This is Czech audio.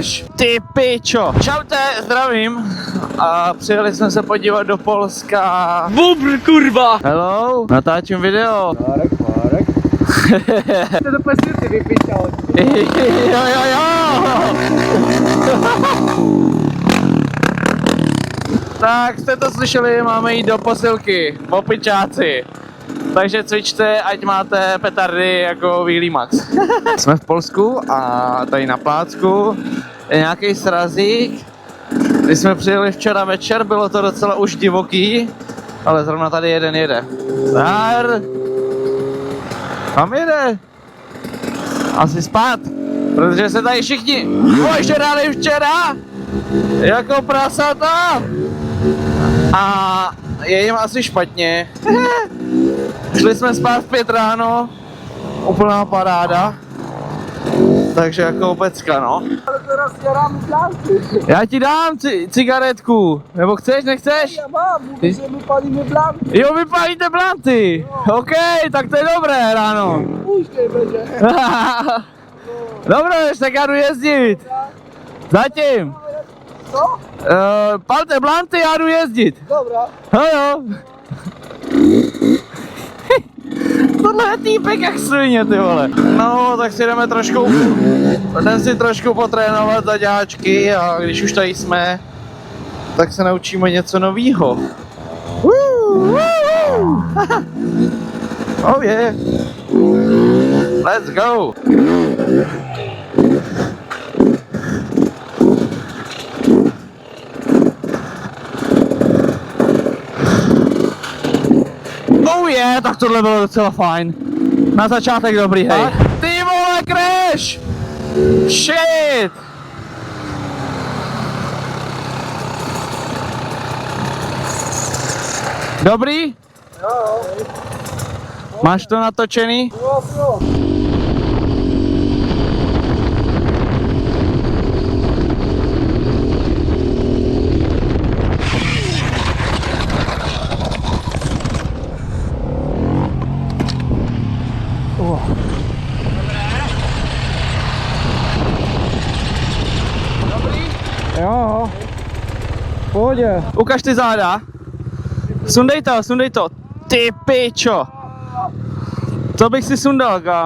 crash! Ty pičo! Čaute, zdravím. A přijeli jsme se podívat do Polska. Bubr, kurva! Hello, natáčím video. Marek. To do pasivky vypičal. Jo. Tak jste to slyšeli, máme jít do posilky, opičáci. Takže cvičte, ať máte petardy jako Wheelie Max. Jsme v Polsku a tady na plácku je nějaký srazík. Když jsme přijeli včera večer, bylo to docela už divoký, ale zrovna tady jeden jede. Zdar! Kam jede? Asi spát, protože se tady všichni ožrali včera jako prasata a je jim asi špatně. Šli jsme spát v 5 ráno, úplná paráda, takže jako pecka, no. Ale teraz já dám blanty. Já ti dám cigaretku, nebo chceš, nechceš? Já mám, mluví, že my palíme blanty. Jo, vypálíte blanty, OK, tak to je dobré ráno. Už nebude. Dobré, tak já jdu jezdit. Zatím. Co? Palte blanty, já jdu jezdit. Dobrá. Jo. Tohle je týpek jak svině, ty vole. No, tak si jdeme trošku potrénovat zaďáčky a když už tady jsme, tak se naučíme něco novýho. Oh yeah. Let's go. Oh yeah, tak tohle bylo docela fajn. Na začátek dobrý, hej. Ty vole, crash! Shit! Dobrý? Jo. Máš to natočený? Jo. Jo. Pohodě. Ukaž ty záda. Sundej to. Ty pičo. To bych si sundal, kámo.